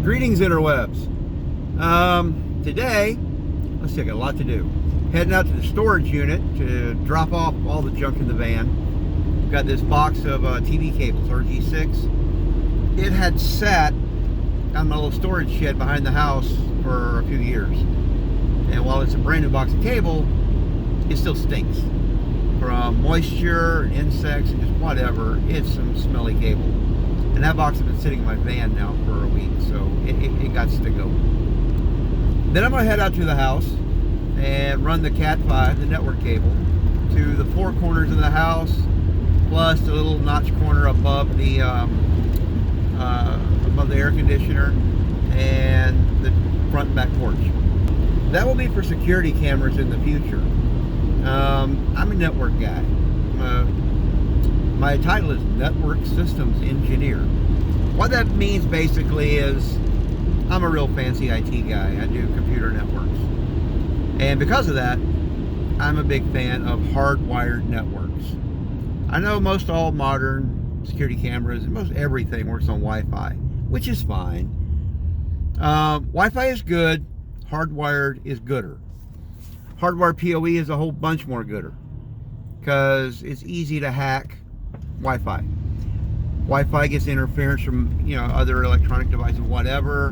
Greetings, Interwebs. Today, let's see, I got a lot to do. Heading out to the storage unit to drop off all the junk in the van. Got this box of TV cables, RG6. It had sat on my little storage shed behind the house for a few years. And while it's a brand new box of cable, it still stinks. From moisture, insects, and just whatever, it's some smelly cable. And that box has been sitting in my van now for a week, so it got to go. Then I'm going to head out to the house and run the Cat5, the network cable, to the four corners of the house, plus the little notch corner above the air conditioner and the front and back porch. That will be for security cameras in the future. I'm a network guy. My title is Network Systems Engineer. What that means basically is I'm a real fancy IT guy. I do computer networks. And because of that, I'm a big fan of hardwired networks. I know most all modern security cameras and most everything works on Wi-Fi, which is fine. Wi-Fi is good. Hardwired is gooder. Hardwired PoE is a whole bunch more gooder because it's easy to hack Wi-Fi. Wi-Fi gets interference from other electronic devices, whatever,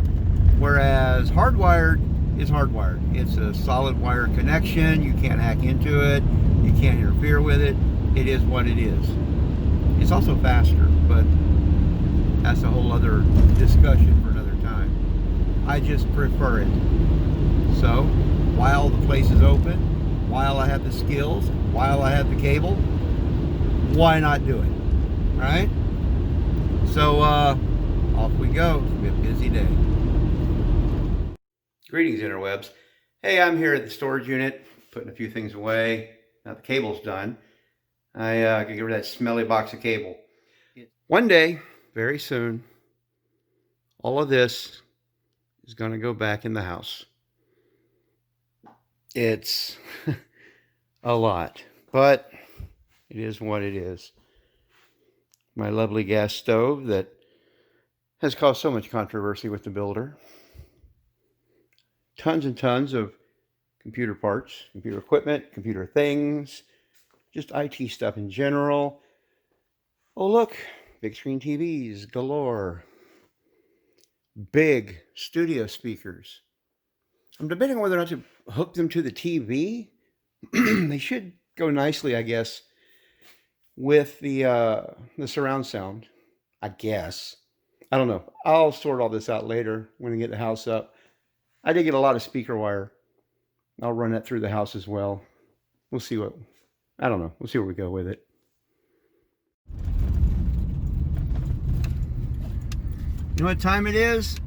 whereas hardwired is hardwired. It's a solid wire connection. You can't hack into it. You can't interfere with it. It is what it is. It's also faster, but that's a whole other discussion for another time. I just prefer it. So while the place is open, while I have the skills, while I have the cable, why not do it? Right? So off we go. It's gonna be a busy day. Greetings, Interwebs. Hey, I'm here at the storage unit, putting a few things away. Now the cable's done. I can get rid of that smelly box of cable. One day, very soon, all of this is going to go back in the house. It's a lot, but it is what it is. My lovely gas stove that has caused so much controversy with the builder. Tons and tons of computer parts, computer equipment, computer things, just IT stuff in general. Oh look, big screen TVs galore. Big studio speakers. I'm debating on whether or not to hook them to the TV. They should go nicely, I guess, with the surround sound, I guess. I don't know. I'll sort all this out later when I get the house up. I did get a lot of speaker wire. I'll run that through the house as well. We'll see what, I don't know. We'll see where we go with it. You know what time it is?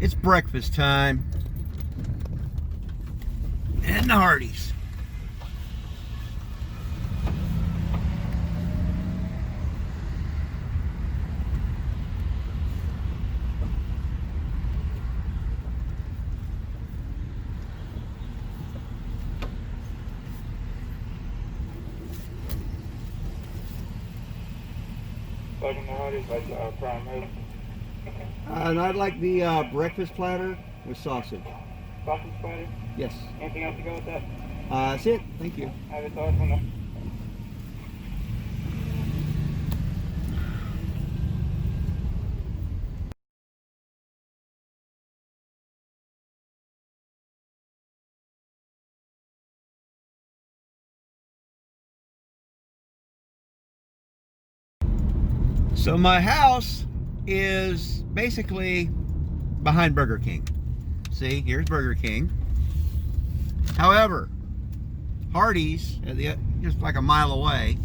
It's breakfast time. And the Hardee's. And I'd like the breakfast platter with sausage. Sausage platter? Yes. Anything else to go with that? That's it. Thank you. Have it sauce on the... So my house is basically behind Burger King. See, here's Burger King. However, Hardee's, just like a mile away,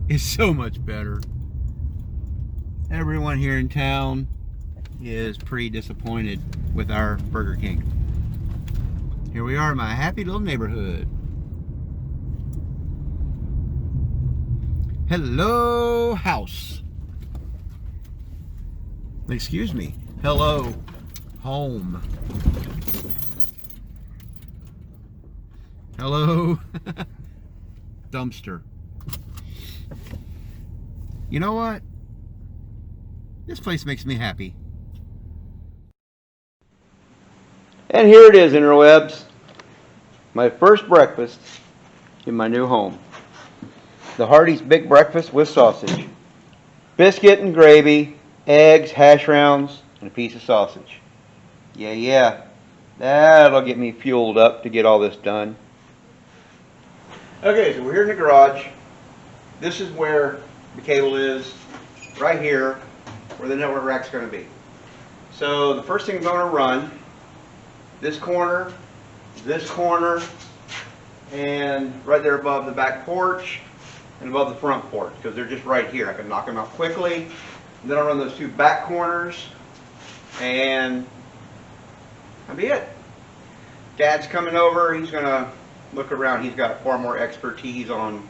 is so much better. Everyone here in town is pretty disappointed with our Burger King. Here we are in my happy little neighborhood. Hello, house. Excuse me. Hello, home. Hello, dumpster. You know what? This place makes me happy. And here it is, Interwebs. My first breakfast in my new home. The Hardee's Big Breakfast with sausage. Biscuit and gravy, eggs, hash browns, and a piece of sausage. Yeah. That'll get me fueled up to get all this done. Okay, so we're here in the garage. This is where the cable is, right here, where the network rack's going to be. So the first thing I'm going to run, this corner, and right there above the back porch, and above the front porch, because they're just right here. I can knock them out quickly. And then I'll run those two back corners, and that'll be it. Dad's coming over. He's going to look around. He's got far more expertise on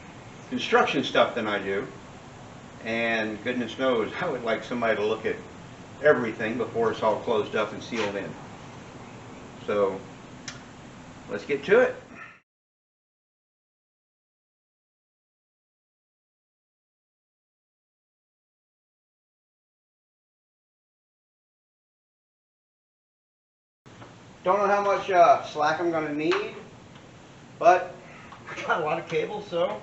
construction stuff than I do. And goodness knows, I would like somebody to look at everything before it's all closed up and sealed in. So let's get to it. Don't know how much slack I'm going to need, but I got a lot of cable, so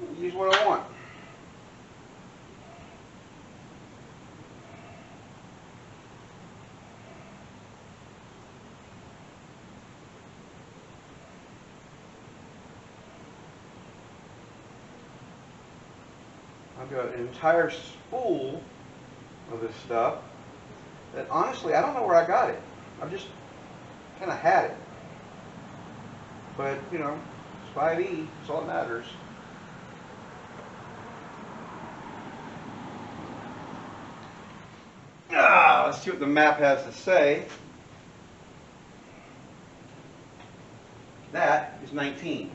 I'll use what I want. I've got an entire spool of this stuff that honestly I don't know where I got it. I've just kind of had it. But, you know, it's 5E, that's all that matters. Let's see what the map has to say. That is 19.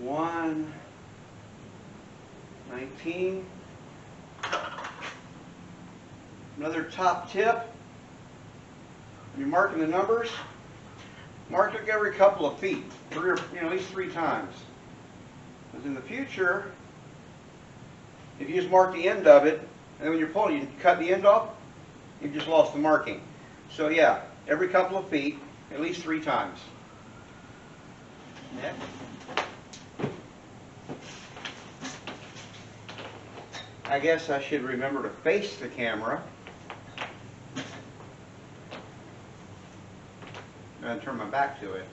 One, 19. Another top tip, when you're marking the numbers, mark it every couple of feet, at least 3 times. Because in the future, if you just mark the end of it, and then when you're pulling, you cut the end off, you've just lost the marking. So yeah, every couple of feet, at least 3 times. Next. I guess I should remember to face the camera and turn my back to it.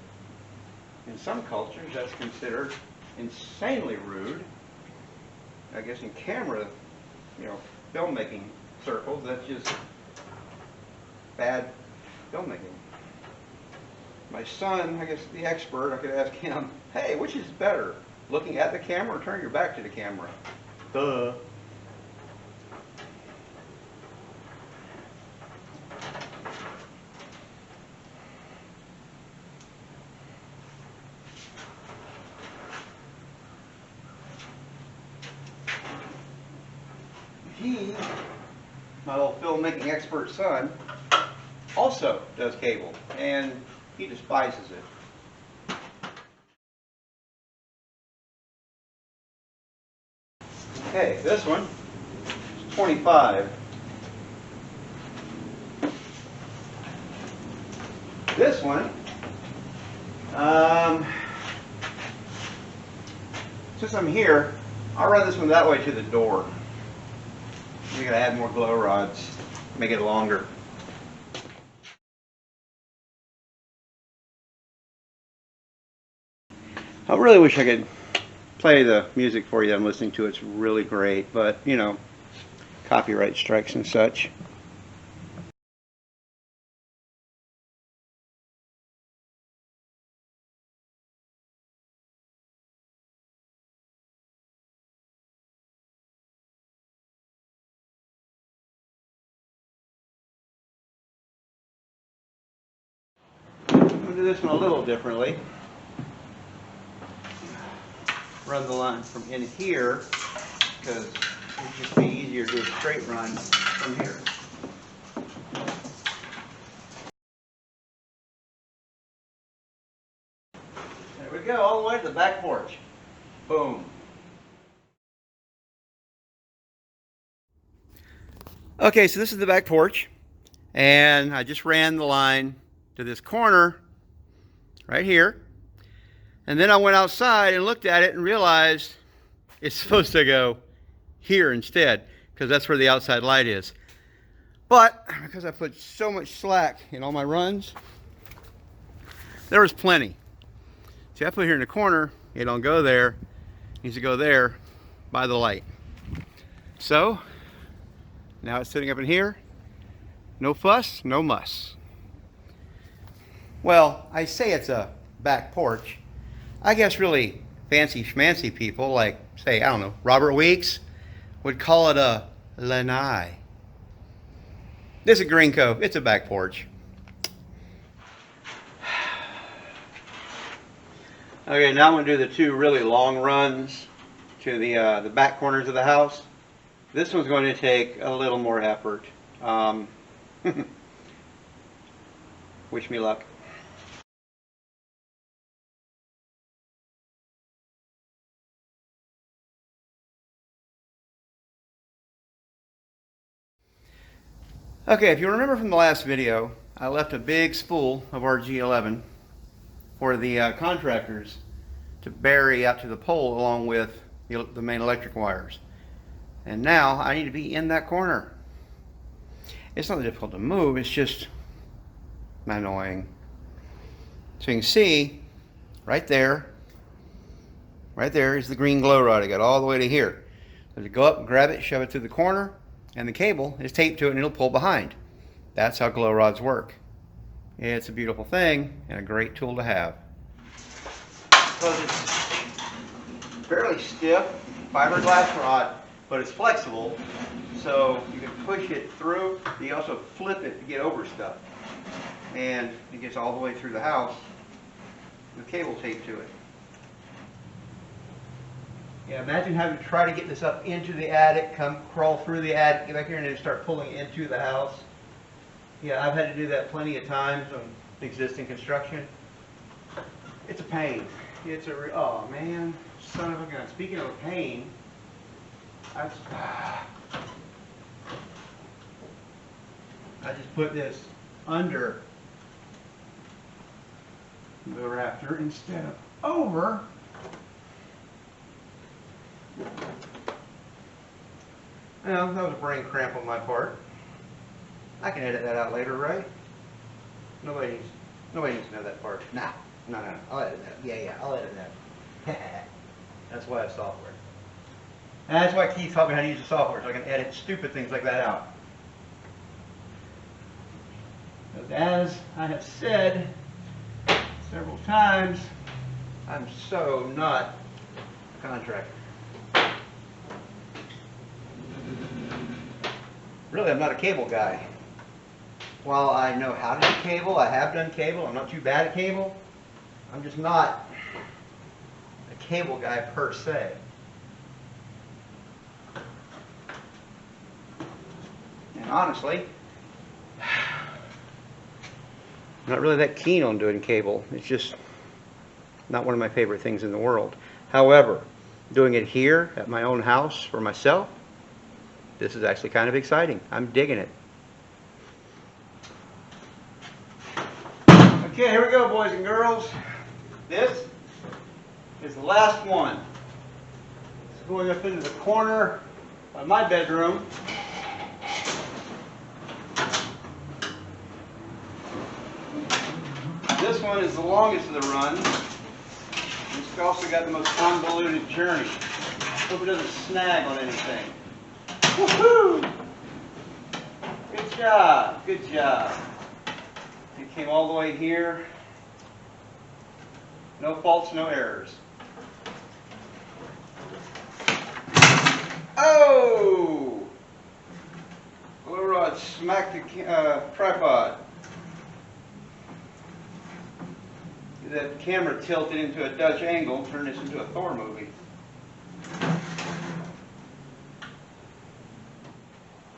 In some cultures, that's considered insanely rude. I guess in camera, filmmaking circles, that's just bad filmmaking. My son, I guess the expert, I could ask him, hey, which is better, looking at the camera or turning your back to the camera? Duh. He, my little filmmaking expert son, also does cable, and he despises it. Okay, this one is 25. This one, since I'm here, I'll run this one that way to the door. We're going to add more glow rods, make it longer. I really wish I could play the music for you I'm listening to. It's really great, but, copyright strikes and such. do this one a little differently. Run the line from in here, because it'd just be easier to do a straight run from here. There we go, all the way to the back porch. Boom. Okay, so this is the back porch, and I just ran the line to this corner right here, and then I went outside and looked at it and realized it's supposed to go here instead, because that's where the outside light is. But because I put so much slack in all my runs, there was plenty. See, I put it here in the corner. It don't go there. It needs to go there by the light. So now it's sitting up in here. No fuss, no muss. Well, I say it's a back porch. I guess really fancy schmancy people like, say, I don't know, Robert Weeks would call it a lanai. This is Green Cove. It's a back porch. Okay, now I'm going to do the two really long runs to the back corners of the house. This one's going to take a little more effort. Wish me luck. Okay, if you remember from the last video, I left a big spool of RG11 for the contractors to bury out to the pole along with the main electric wires. And now I need to be in that corner. It's not difficult to move, it's just annoying. So you can see right there is the green glow rod. I got all the way to here. So to go up and grab it, shove it through the corner, and the cable is taped to it and it'll pull behind. That's how glow rods work. It's a beautiful thing and a great tool to have. Because it's fairly stiff fiberglass rod, but it's flexible, so you can push it through. You also flip it to get over stuff, and it gets all the way through the house with cable taped to it. Yeah, imagine having to try to get this up into the attic, crawl through the attic, get back here, and then start pulling it into the house. Yeah, I've had to do that plenty of times on existing construction. It's a pain. Oh man, son of a gun. Speaking of a pain, I just put this under the rafter instead of over. Well, that was a brain cramp on my part. I can edit that out later, right? Nobody needs to know that part. Nah, no. I'll edit that. Yeah, I'll edit that. That's why I have software. And that's why Keith taught me how to use the software, so I can edit stupid things like that out. Because as I have said several times, I'm so not a contractor. Really, I'm not a cable guy. While I know how to do cable, I have done cable, I'm not too bad at cable, I'm just not a cable guy per se. And honestly, I'm not really that keen on doing cable. It's just not one of my favorite things in the world. However, doing it here at my own house for myself, this is actually kind of exciting. I'm digging it. Okay, here we go, boys and girls. This is the last one. It's going up into the corner of my bedroom. This one is the longest of the run. It's also got the most convoluted journey. Hope it doesn't snag on anything. Woohoo! Good job, good job. It came all the way here. No faults, no errors. Oh! Glow rod smacked the tripod. the camera tilted into a Dutch angle, turn this into a Thor movie.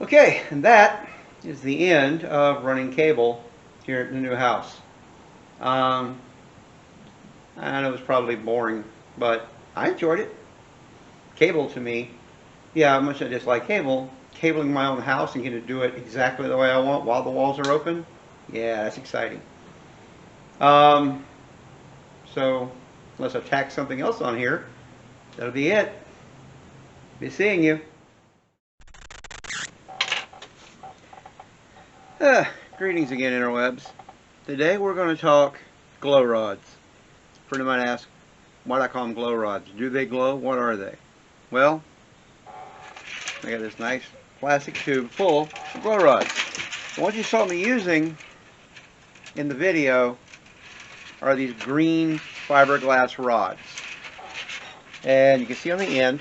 Okay, and that is the end of running cable here at the new house. I know it was probably boring, but I enjoyed it. Cable to me, yeah, how much I dislike cable. Cabling my own house and getting to do it exactly the way I want while the walls are open, yeah, that's exciting. So, unless I tack something else on here, that'll be it. Be seeing you. Greetings again, Interwebs. Today we're going to talk glow rods. A friend of mine asked, why do I call them glow rods? Do they glow? What are they? Well, I got this nice plastic tube full of glow rods. What you saw me using in the video are these green fiberglass rods. And you can see on the end,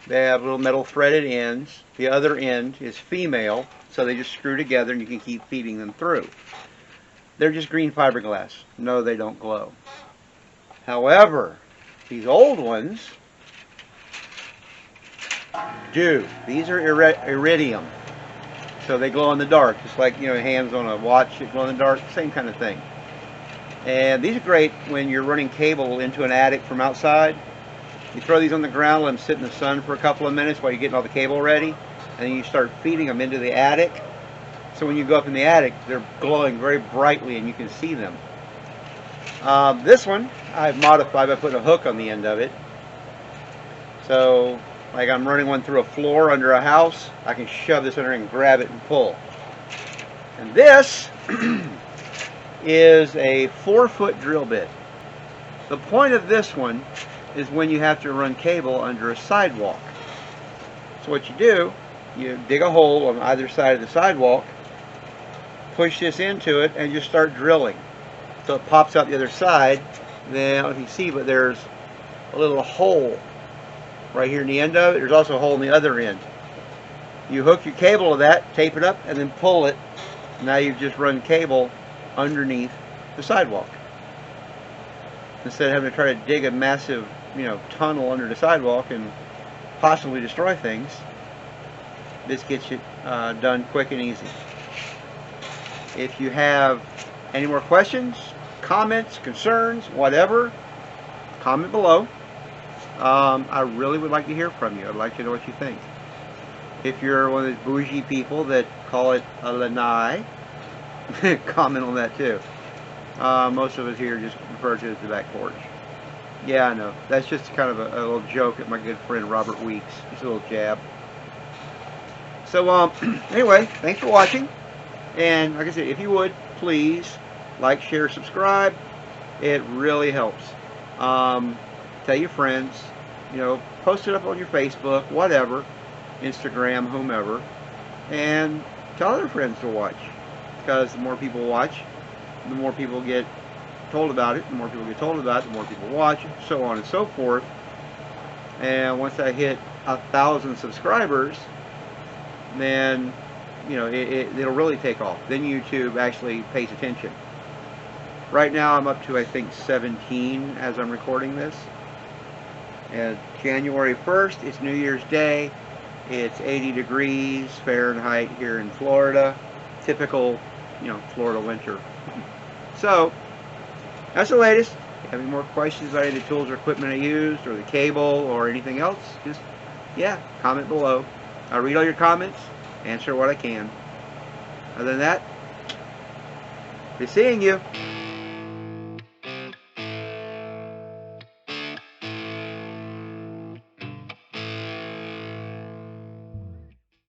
they have little metal threaded ends. The other end is female, so they just screw together and you can keep feeding them through. They're just green fiberglass. No, they don't glow. However, these old ones do. These are iridium. So they glow in the dark, just like, you know, hands on a watch that glow in the dark, same kind of thing. And these are great when you're running cable into an attic from outside. You throw these on the ground, let them sit in the sun for a couple of minutes while you're getting all the cable ready, and then you start feeding them into the attic. So when you go up in the attic, they're glowing very brightly and you can see them. This one I've modified by putting a hook on the end of it. So, like I'm running one through a floor under a house, I can shove this under and grab it and pull. And this is a 4-foot drill bit. The point of this one is when you have to run cable under a sidewalk. So what you do, you dig a hole on either side of the sidewalk, push this into it, and just start drilling. So it pops out the other side. Then, I don't know if you see, but there's a little hole right here in the end of it. There's also a hole in the other end. You hook your cable to that, tape it up, and then pull it. Now you've just run cable underneath the sidewalk. Instead of having to try to dig a massive, you know, tunnel under the sidewalk and possibly destroy things, this gets it done quick and easy. If you have any more questions, comments, concerns, whatever, comment below. I really would like to hear from you. I'd like to know what you think. If you're one of those bougie people that call it a lanai, comment on that too. Most of us here just refer to it as the back porch. Yeah, I know. That's just kind of a little joke at my good friend Robert Weeks. Just a little jab. So, anyway, thanks for watching. And like I said, if you would, please like, share, subscribe. It really helps. Tell your friends. You know, post it up on your Facebook, whatever, Instagram, whomever, and tell other friends to watch. Because the more people watch, the more people get told about it. The more people get told about it, the more people watch, so on and so forth. And once I hit 1,000 subscribers, then, you know, it'll really take off. Then YouTube actually pays attention. Right now I'm up to, I think, 17 as I'm recording this. And January 1st, it's New Year's Day. It's 80 degrees Fahrenheit here in Florida. Typical, you know, Florida winter. So, that's the latest. If you have any more questions about any of the tools or equipment I used, or the cable, or anything else, just, yeah, comment below. I'll read all your comments, answer what I can. Other than that, be seeing you.